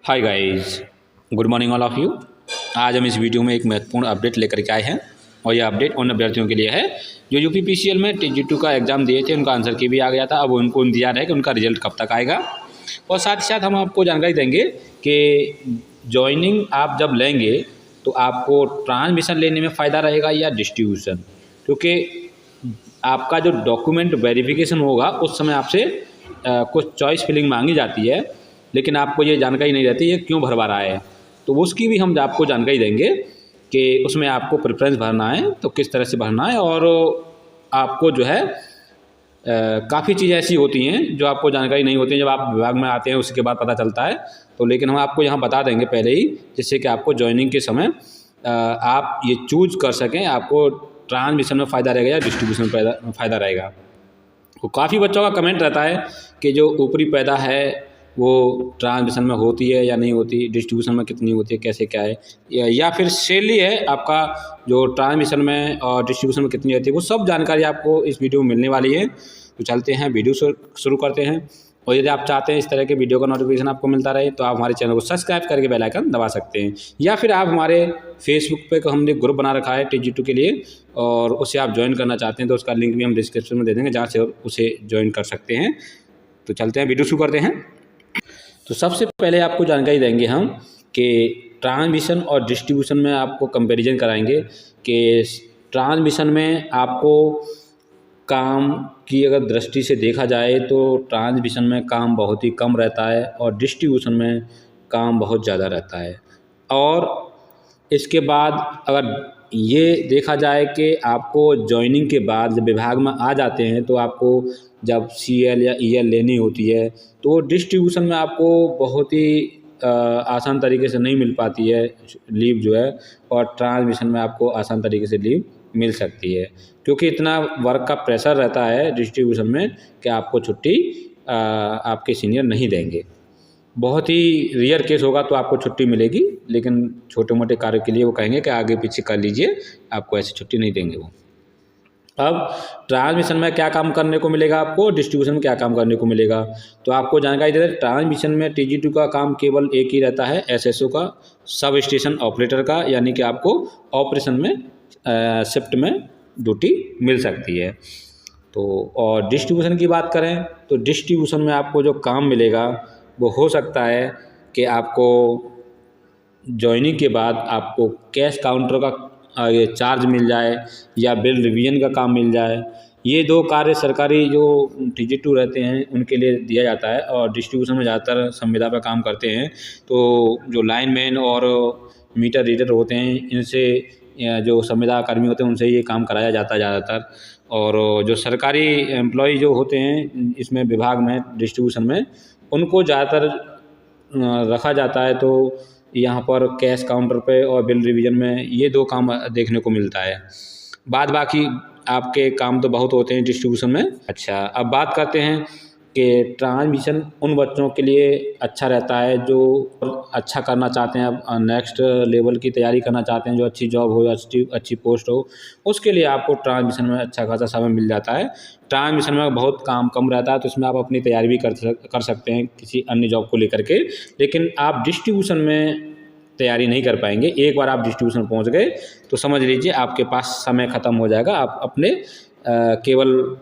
Hi guys, good morning all of you. आज हम इस वीडियो में एक महत्वपूर्ण अपडेट लेकर के आए हैं और यह अपडेट उन अभ्यर्थियों के लिए है जो यूपीपीसीएल में TG2 का एग्ज़ाम दिए थे। उनका आंसर की भी आ गया था। अब उनको इंतजार है कि उनका रिजल्ट कब तक आएगा। और साथ ही साथ हम आपको जानकारी देंगे कि जॉइनिंग आप जब लेंगे तो आपको ट्रांसमिशन लेने में फ़ायदा रहेगा या डिस्ट्रीब्यूशन, क्योंकि आपका जो डॉक्यूमेंट वेरिफिकेशन होगा उस समय आपसे कुछ चॉइस फिलिंग मांगी जाती है, लेकिन आपको ये जानकारी नहीं रहती ये क्यों भरवा रहा है। तो उसकी भी हम आपको जानकारी देंगे कि उसमें आपको प्रेफरेंस भरना है तो किस तरह से भरना है। और आपको जो है काफ़ी चीज़ें ऐसी होती हैं जो आपको जानकारी नहीं होती है, जब आप विभाग में आते हैं उसके बाद पता चलता है। तो लेकिन हम आपको यहाँ बता देंगे पहले ही, जिससे कि आपको जॉइनिंग के समय आप ये चूज़ कर सकें आपको ट्रांसमिशन में फ़ायदा रहेगा या डिस्ट्रीब्यूशन में फ़ायदा रहेगा। तो काफ़ी बच्चों का कमेंट रहता है कि जो ऊपरी पैदा है वो ट्रांसमिशन में होती है या नहीं होती, डिस्ट्रीब्यूशन में कितनी होती है, कैसे क्या है, या फिर सैलरी है आपका जो ट्रांसमिशन में और डिस्ट्रीब्यूशन में कितनी रहती है, वो सब जानकारी आपको इस वीडियो में मिलने वाली है। तो चलते हैं वीडियो शुरू करते हैं। और यदि आप चाहते हैं इस तरह के वीडियो का नोटिफिकेशन आपको मिलता रहे तो आप हमारे चैनल को सब्सक्राइब करके बेल आइकन दबा सकते हैं, या फिर आप हमारे फेसबुक पे हमने ग्रुप बना रखा है TG2 के लिए, और उसे आप ज्वाइन करना चाहते हैं तो उसका लिंक भी हम डिस्क्रिप्शन में दे देंगे, जहाँ से उसे ज्वाइन कर सकते हैं। तो चलते हैं वीडियो शुरू करते हैं। तो सबसे पहले आपको जानकारी देंगे हम कि ट्रांसमिशन और डिस्ट्रीब्यूशन में आपको कंपैरिजन कराएंगे कि ट्रांसमिशन में आपको काम की अगर दृष्टि से देखा जाए तो ट्रांसमिशन में काम बहुत ही कम रहता है और डिस्ट्रीब्यूशन में काम बहुत ज़्यादा रहता है। और इसके बाद अगर ये देखा जाए कि आपको जॉइनिंग के बाद जब विभाग में आ जाते हैं तो आपको जब CL या EL लेनी होती है तो डिस्ट्रीब्यूशन में आपको बहुत ही आसान तरीके से नहीं मिल पाती है लीव जो है, और ट्रांसमिशन में आपको आसान तरीके से लीव मिल सकती है, क्योंकि इतना वर्क का प्रेशर रहता है डिस्ट्रीब्यूशन में कि आपको छुट्टी आपके सीनियर नहीं देंगे। बहुत ही रेयर केस होगा तो आपको छुट्टी मिलेगी, लेकिन छोटे मोटे कार्य के लिए वो कहेंगे कि आगे पीछे कर लीजिए, आपको ऐसी छुट्टी नहीं देंगे वो। अब ट्रांसमिशन में क्या काम करने को मिलेगा आपको, डिस्ट्रीब्यूशन में क्या काम करने को मिलेगा, तो आपको जानकारी दे दें। ट्रांसमिशन में TG2 का काम केवल एक ही रहता है, SSO का, सब स्टेशन ऑपरेटर का, यानी कि आपको ऑपरेशन में शिफ्ट में ड्यूटी मिल सकती है। तो और डिस्ट्रीब्यूशन की बात करें तो डिस्ट्रीब्यूशन में आपको जो काम मिलेगा वो हो सकता है कि आपको जॉइनिंग के बाद आपको कैश काउंटर का ये चार्ज मिल जाए या बिल रिवीजन का काम मिल जाए। ये दो कार्य सरकारी जो TG2 रहते हैं उनके लिए दिया जाता है, और डिस्ट्रीब्यूशन में ज़्यादातर संविदा पर काम करते हैं। तो जो लाइनमैन और मीटर रीडर होते हैं इनसे, जो संविदा कर्मी होते हैं उनसे ये काम कराया जाता है ज़्यादातर। और जो सरकारी एम्प्लॉय जो होते हैं इसमें विभाग में डिस्ट्रीब्यूशन में, उनको ज़्यादातर रखा जाता है। तो यहाँ पर कैश काउंटर पे और बिल रिवीजन में ये दो काम देखने को मिलता है। बाद बाकी आपके काम तो बहुत होते हैं डिस्ट्रीब्यूशन में। अच्छा, अब बात करते हैं कि ट्रांसमिशन उन बच्चों के लिए अच्छा रहता है जो अच्छा करना चाहते हैं, अब नेक्स्ट लेवल की तैयारी करना चाहते हैं, जो अच्छी जॉब हो या अच्छी पोस्ट हो, उसके लिए आपको ट्रांसमिशन में अच्छा खासा समय मिल जाता है। ट्रांसमिशन में बहुत काम कम रहता है तो इसमें आप अपनी तैयारी भी कर सकते हैं किसी अन्य जॉब को लेकर के, लेकिन आप डिस्ट्रीब्यूशन में तैयारी नहीं कर पाएंगे। एक बार आप डिस्ट्रीब्यूशन पहुंच गए तो समझ लीजिए आपके पास समय ख़त्म हो जाएगा। आप अपने केवल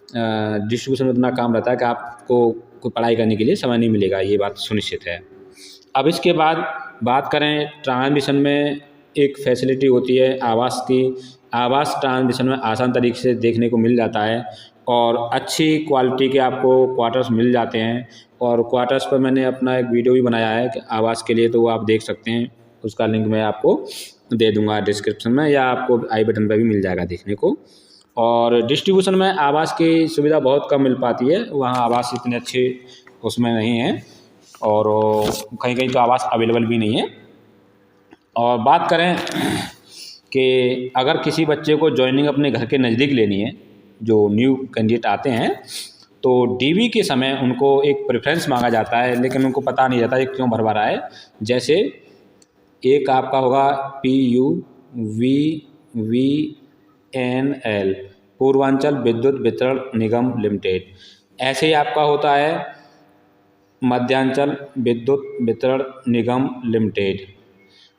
डिस्ट्रीब्यूशन में इतना काम रहता है कि आपको कोई पढ़ाई करने के लिए समय नहीं मिलेगा, ये बात सुनिश्चित है। अब इसके बाद बात करें, ट्रांसमिशन में एक फैसिलिटी होती है आवास की। आवास ट्रांसमिशन में आसान तरीके से देखने को मिल जाता है और अच्छी क्वालिटी के आपको क्वार्टर्स मिल जाते हैं। और क्वार्टर्स पर मैंने अपना एक वीडियो भी बनाया है कि आवास के लिए, तो वो आप देख सकते हैं, उसका लिंक मैं आपको दे दूंगा डिस्क्रिप्शन में, या आपको आई बटन पर भी मिल जाएगा देखने को। और डिस्ट्रीब्यूशन में आवास की सुविधा बहुत कम मिल पाती है, वहाँ आवास इतने अच्छे उसमें नहीं है, और कहीं कहीं तो आवास अवेलेबल भी नहीं है। और बात करें कि अगर किसी बच्चे को जॉइनिंग अपने घर के नज़दीक लेनी है, जो न्यू कैंडिडेट आते हैं, तो DV के समय उनको एक प्रेफरेंस मांगा जाता है, लेकिन उनको पता नहीं रहता ये क्यों भरवा रहा है। जैसे एक आपका होगा PUVVNL, पूर्वांचल विद्युत वितरण निगम लिमिटेड, ऐसे ही आपका होता है मध्यांचल विद्युत वितरण निगम लिमिटेड,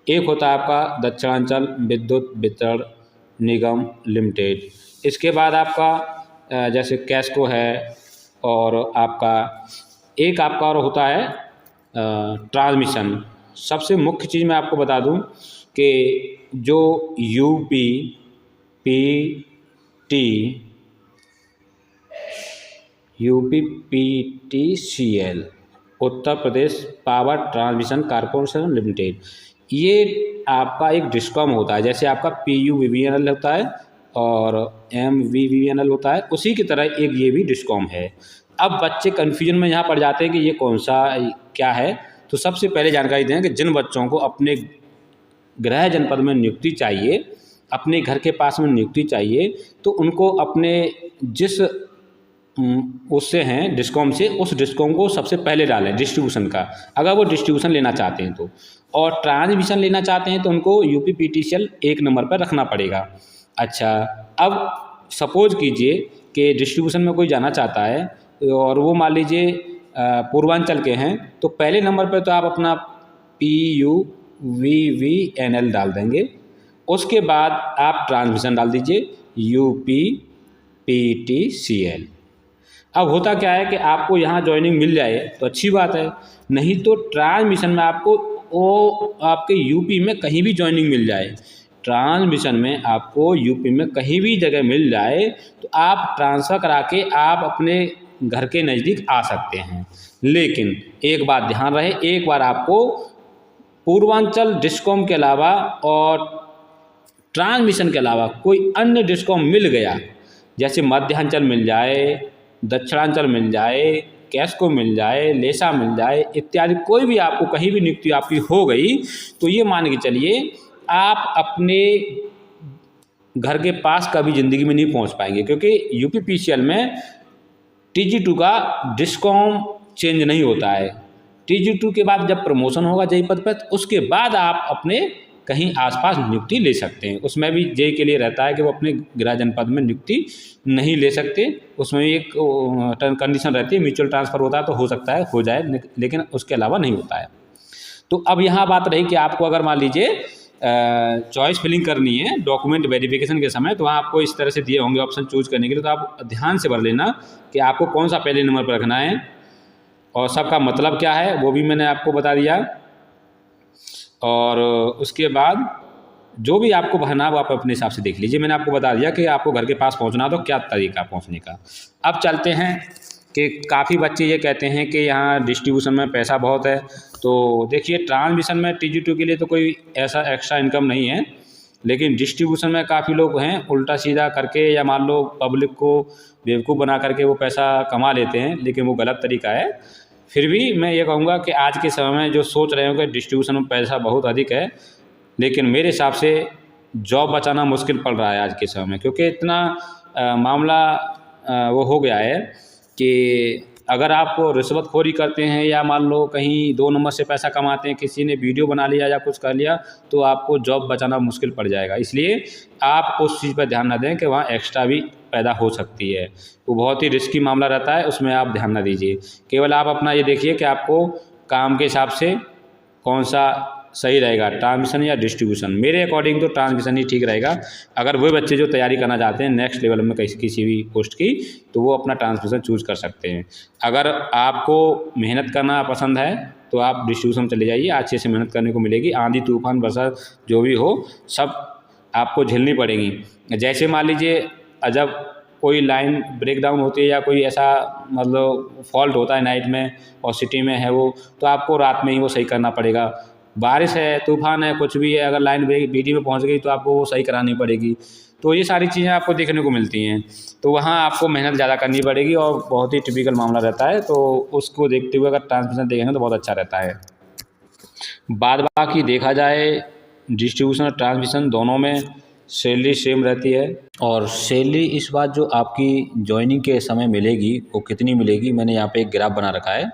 एक होता है आपका दक्षिणांचल विद्युत वितरण निगम लिमिटेड। इसके बाद आपका जैसे कैस्को है, और आपका एक आपका और होता है ट्रांसमिशन। सबसे मुख्य चीज़ मैं आपको बता दूं कि जो UPPTCL Uttar Pradesh power transmission corporation limited, ये आपका एक डिस्कॉम होता है। जैसे आपका PUVVNL होता है और MVVNL होता है, उसी की तरह एक ये भी डिस्कॉम है। अब बच्चे कन्फ्यूजन में यहाँ पड़ जाते हैं कि ये कौन सा क्या है। तो सबसे पहले जानकारी दें कि जिन बच्चों को अपने गृह जनपद में नियुक्ति चाहिए, अपने घर के पास में नियुक्ति चाहिए, तो उनको अपने जिस उससे हैं डिस्कॉम से, उस डिस्कॉम को सबसे पहले डालें डिस्ट्रीब्यूशन का, अगर वो डिस्ट्रीब्यूशन लेना चाहते हैं तो। और ट्रांसमिशन लेना चाहते हैं तो उनको UPPTCL 1 नंबर पर रखना पड़ेगा। अच्छा, अब सपोज कीजिए कि डिस्ट्रीब्यूशन में कोई जाना चाहता है और वो मान लीजिए पूर्वांचल के हैं, तो पहले नंबर पर तो आप अपना PUVVNL डाल देंगे। उसके बाद आप ट्रांसमिशन डाल दीजिए UPPTCL। अब होता क्या है कि आपको यहाँ ज्वाइनिंग मिल जाए तो अच्छी बात है, नहीं तो ट्रांसमिशन में आपको वो आपके यूपी में कहीं भी ज्वाइनिंग मिल जाए, ट्रांसमिशन में आपको यूपी में कहीं भी जगह मिल जाए तो आप ट्रांसफ़र करा के आप अपने घर के नज़दीक आ सकते हैं। लेकिन एक बात ध्यान रहे, एक बार आपको पूर्वांचल डिस्कॉम के अलावा और ट्रांसमिशन के अलावा कोई अन्य डिस्कॉम मिल गया, जैसे मध्यांचल मिल जाए, दक्षिणांचल मिल जाए, कैस्को मिल जाए, लेसा मिल जाए इत्यादि, कोई भी आपको कहीं भी नियुक्ति आपकी हो गई, तो ये मान के चलिए आप अपने घर के पास कभी ज़िंदगी में नहीं पहुंच पाएंगे, क्योंकि UPPCL में TG2 का डिस्कॉम चेंज नहीं होता है। TG2 के बाद जब प्रमोशन होगा JEE पद पर, उसके बाद आप अपने कहीं आसपास नियुक्ति ले सकते हैं। उसमें भी JEE के लिए रहता है कि वो अपने गृह जनपद में नियुक्ति नहीं ले सकते, उसमें भी एक कंडीशन रहती है, म्यूचुअल ट्रांसफ़र होता है तो हो सकता है हो जाए, लेकिन उसके अलावा नहीं होता है। तो अब यहाँ बात रही कि आपको अगर मान लीजिए चॉइस फिलिंग करनी है डॉक्यूमेंट वेरिफिकेशन के समय, तो वहाँ आपको इस तरह से दिए होंगे ऑप्शन चूज करने के लिए, तो आप ध्यान से भर लेना कि आपको कौन सा पहले नंबर पर रखना है और सबका मतलब क्या है वो भी मैंने आपको बता दिया। और उसके बाद जो भी आपको भरना है वो आप अपने हिसाब से देख लीजिए। मैंने आपको बता दिया कि आपको घर के पास पहुंचना तो क्या तरीका पहुंचने का। अब चलते हैं कि काफ़ी बच्चे ये कहते हैं कि यहाँ डिस्ट्रीब्यूशन में पैसा बहुत है। तो देखिए, ट्रांसमिशन में TG2 के लिए तो कोई ऐसा एक्स्ट्रा इनकम नहीं है, लेकिन डिस्ट्रीब्यूशन में काफ़ी लोग हैं उल्टा सीधा करके या मान लो पब्लिक को बेवकूफ़ बना करके वो पैसा कमा लेते हैं, लेकिन वो गलत तरीका है। फिर भी मैं ये कहूँगा कि आज के समय में जो सोच रहे हो कि डिस्ट्रीब्यूशन में पैसा बहुत अधिक है, लेकिन मेरे हिसाब से जॉब बचाना मुश्किल पड़ रहा है आज के समय में, क्योंकि इतना मामला वो हो गया है कि अगर आप रिश्वतखोरी करते हैं या मान लो कहीं 2 नंबर से पैसा कमाते हैं, किसी ने वीडियो बना लिया या कुछ कर लिया, तो आपको जॉब बचाना मुश्किल पड़ जाएगा। इसलिए आप उस चीज़ पर ध्यान न दें कि वहाँ एक्स्ट्रा भी पैदा हो सकती है, वो बहुत ही रिस्की मामला रहता है, उसमें आप ध्यान न दीजिए। केवल आप अपना ये देखिए कि आपको काम के हिसाब से कौन सा सही रहेगा, ट्रांसमिशन या डिस्ट्रीब्यूशन। मेरे अकॉर्डिंग तो ट्रांसमिशन ही ठीक रहेगा। अगर वो बच्चे जो तैयारी करना चाहते हैं नेक्स्ट लेवल में किसी भी पोस्ट की, तो वो अपना ट्रांसमिशन चूज़ कर सकते हैं। अगर आपको मेहनत करना पसंद है तो आप डिस्ट्रीब्यूशन चले जाइए, अच्छे से मेहनत करने को मिलेगी। आंधी तूफान बरसात जो भी हो सब आपको झेलनी पड़ेगी। जैसे मान लीजिए जब कोई लाइन ब्रेक डाउन होती है या कोई ऐसा मतलब फॉल्ट होता है नाइट में और सिटी में है वो, तो आपको रात में ही वो सही करना पड़ेगा। बारिश है, तूफान है, कुछ भी है, अगर लाइन बीडी में पहुंच गई तो आपको वो सही करानी पड़ेगी। तो ये सारी चीज़ें आपको देखने को मिलती हैं, तो वहाँ आपको मेहनत ज़्यादा करनी पड़ेगी और बहुत ही टिपिकल मामला रहता है। तो उसको देखते हुए अगर ट्रांसमिशन देखेंगे तो बहुत अच्छा रहता है। बाद बाकी देखा जाए डिस्ट्रीब्यूशन और ट्रांसमिशन दोनों में सैलरी सेम रहती है, और सैलरी इस बात जो आपकी ज्वाइनिंग के समय मिलेगी वो कितनी मिलेगी, मैंने यहाँ पे एक ग्राफ बना रखा है।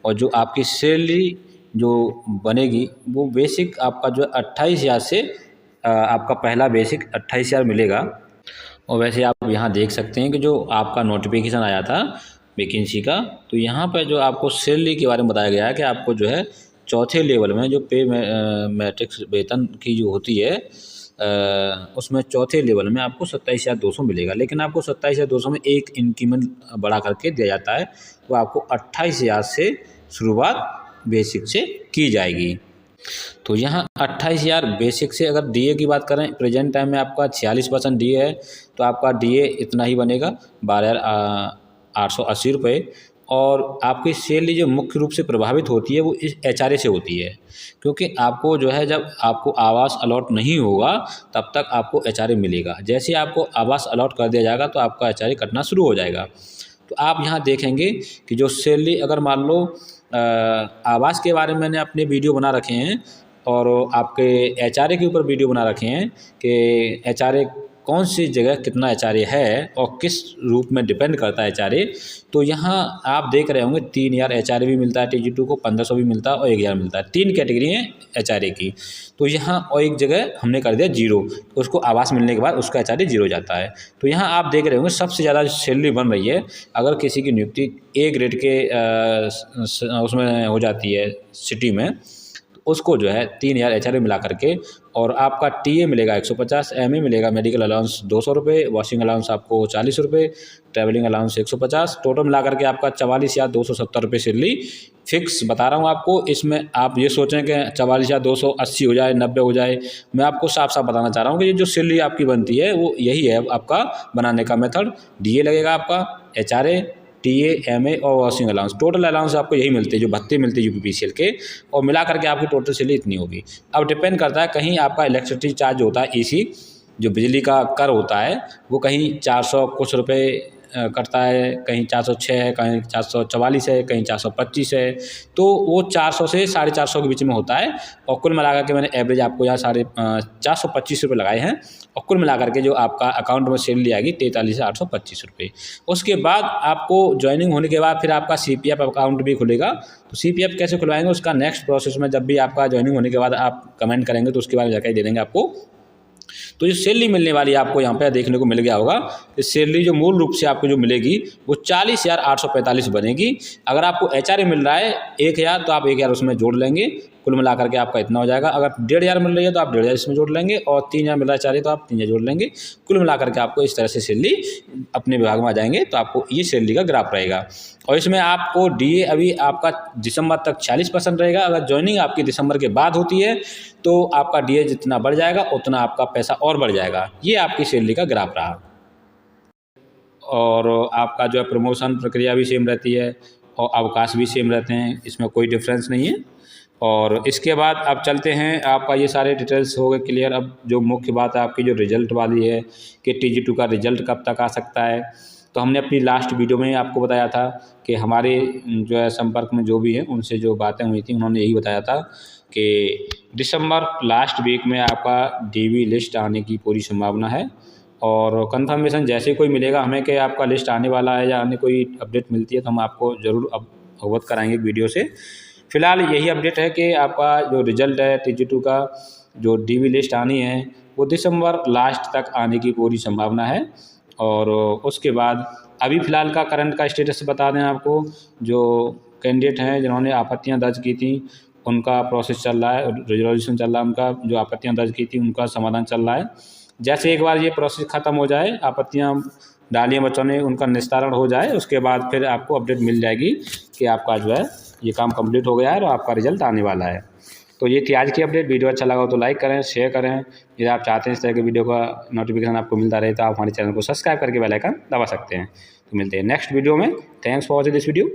और जो आपकी सैलरी जो बनेगी वो बेसिक आपका जो 28,000 से आपका पहला बेसिक 28,000 मिलेगा। और वैसे आप यहाँ देख सकते हैं कि जो आपका नोटिफिकेशन आया था वैकेंसी का। तो यहाँ पर जो आपको सैलरी के बारे में बताया गया है कि आपको जो है चौथे लेवल में जो पे मैट्रिक्स वेतन की जो होती है उसमें चौथे लेवल में आपको 27,200 मिलेगा। लेकिन आपको 27,200 में एक इंक्रीमेंट बढ़ा करके दिया जाता है, तो आपको 28,000 से शुरुआत बेसिक से की जाएगी। तो यहाँ 28,000 बेसिक से अगर डीए की बात करें, प्रेजेंट टाइम में आपका 46% डीए है, तो आपका डीए इतना ही बनेगा 12,880 रुपये। और आपकी सैलरी जो मुख्य रूप से प्रभावित होती है वो इस एचआरए से होती है, क्योंकि आपको जो है जब आपको आवास अलॉट नहीं होगा तब तक आपको एचआरए मिलेगा। जैसे आपको आवास अलॉट कर दिया जाएगा तो आपका एचआरए कटना शुरू हो जाएगा। तो आप यहाँ देखेंगे कि जो सैलरी अगर मान लो आवास के बारे में मैंने अपने वीडियो बना रखे हैं और आपके एचआरए के ऊपर वीडियो बना रखे हैं कि एचआरए कौन सी जगह कितना एचआरए है और किस रूप में डिपेंड करता है एचआरए। तो यहाँ आप देख रहे होंगे 3,000 एचआरए भी मिलता है, टीजी2 को 1,500 भी मिलता है और 1,000 मिलता है। 3 कैटेगरी हैं एचआरए की। तो यहाँ और एक जगह हमने कर दिया 0, तो उसको आवास मिलने के बाद उसका एचआरए 0 जाता है। तो यहाँ आप देख रहे होंगे सबसे ज़्यादा सैलरी बन रही है अगर किसी की नियुक्ति ए ग्रेड के उसमें हो जाती है सिटी में, उसको जो है 3,000 एचआरए मिला करके, और आपका टीए मिलेगा 150, एमए मिलेगा, मेडिकल अलाउंस 200 रुपये, वॉशिंग अलाउंस आपको 40 रुपये, ट्रैवलिंग अलाउंस 150, टोटल मिला करके आपका 44,270 रुपये सैलरी फिक्स बता रहा हूँ आपको। इसमें आप ये सोचें कि 44,280 हो जाए, 90 हो जाए, मैं आपको साफ साफ बताना चाह रहा हूँ कि ये जो सैलरी आपकी बनती है वो यही है आपका बनाने का मेथड। डीए लगेगा आपका, एचआरए, टीए, एमए और वॉशिंग अलाउंस, टोटल अलाउंस आपको यही मिलते हैं जो भत्ते मिलते हैं यूपीपीसीएल के, और मिला करके आपकी टोटल सैलरी इतनी होगी। अब डिपेंड करता है, कहीं आपका इलेक्ट्रिसिटी चार्ज होता है ईसी, जो बिजली का कर होता है, वो कहीं 400 कुछ रुपये कटता है, कहीं 406 है, कहीं 444 है, कहीं 425 है। तो वो 400 से 450 के बीच में होता है। और कुल मिलाकर के मैंने एवरेज आपको यहाँ 425 रुपये लगाए हैं, और कुल मिलाकर के जो आपका अकाउंट में सैलरी आएगी 43,825 रुपये। उसके बाद आपको ज्वाइनिंग होने के बाद फिर आपका सीपीएफ अकाउंट भी खुलेगा। तो सीपीएफ कैसे खुलवाएंगे उसका नेक्स्ट प्रोसेस में, जब भी आपका ज्वाइनिंग होने के बाद आप कमेंट करेंगे तो उसके बाद जानकारी दे देंगे आपको। तो जो सैलरी मिलने वाली है आपको यहाँ पे देखने को मिल गया होगा कि सैलरी जो मूल रूप से आपको जो मिलेगी वो 40,845 बनेगी। अगर आपको एचआरए मिल रहा है 1,000 तो आप 1,000 उसमें जोड़ लेंगे, कुल मिलाकर के आपका इतना हो जाएगा। अगर 1,500 मिल रही है तो आप 1,500 इसमें जोड़ लेंगे, और 3,000 मिल रहा है एचआरए तो आप 3,000 जोड़ लेंगे। कुल मिलाकर के आपको इस तरह से सैलरी अपने विभाग में आ जाएंगे। तो आपको ये सैलरी का ग्राफ रहेगा, और इसमें आपको डीए अभी आपका दिसंबर तक 40% रहेगा। अगर ज्वाइनिंग आपकी दिसंबर के बाद होती है तो आपका डीए जितना बढ़ जाएगा उतना आपका पैसा और बढ़ जाएगा। ये आपकी सैलरी का ग्राफ रहा। और आपका जो है प्रमोशन प्रक्रिया भी सेम रहती है और अवकाश भी सेम रहते हैं, इसमें कोई डिफरेंस नहीं है। और इसके बाद अब चलते हैं, आपका ये सारे डिटेल्स हो गए क्लियर। अब जो मुख्य बात है आपकी जो रिजल्ट वाली है कि टीजी2 का रिजल्ट कब तक आ सकता है। तो हमने अपनी लास्ट वीडियो में आपको बताया था कि हमारे जो है संपर्क में जो भी है उनसे जो बातें हुई थी उन्होंने यही बताया था कि दिसंबर लास्ट वीक में आपका डीवी लिस्ट आने की पूरी संभावना है। और कंफर्मेशन जैसे कोई मिलेगा हमें कि आपका लिस्ट आने वाला है या अन्य कोई अपडेट मिलती है तो हम आपको ज़रूर अवगत कराएंगे वीडियो से। फिलहाल यही अपडेट है कि आपका जो रिजल्ट है टीजी2 का जो डीवी लिस्ट आनी है वो दिसंबर लास्ट तक आने की पूरी संभावना है। और उसके बाद अभी फ़िलहाल का करंट का स्टेटस बता दें आपको, जो कैंडिडेट हैं जिन्होंने आपत्तियां दर्ज की थी उनका प्रोसेस चल रहा है, रिजोल्यूशन चल रहा है, उनका जो आपत्तियां दर्ज की थी उनका समाधान चल रहा है। जैसे एक बार ये प्रोसेस ख़त्म हो जाए, आपत्तियां डालियाँ बच्चों ने उनका निस्तारण हो जाए, उसके बाद फिर आपको अपडेट मिल जाएगी कि आपका जो है ये काम कंप्लीट हो गया है और आपका रिजल्ट आने वाला है। तो ये थी आज की अपडेट। वीडियो अच्छा लगा हो तो लाइक करें, शेयर करें। यदि आप चाहते हैं इस तरह के वीडियो का नोटिफिकेशन आपको मिलता रहे तो आप हमारे चैनल को सब्सक्राइब करके बेल आइकन दबा सकते हैं। तो मिलते हैं नेक्स्ट वीडियो में। Thanks for watching this video.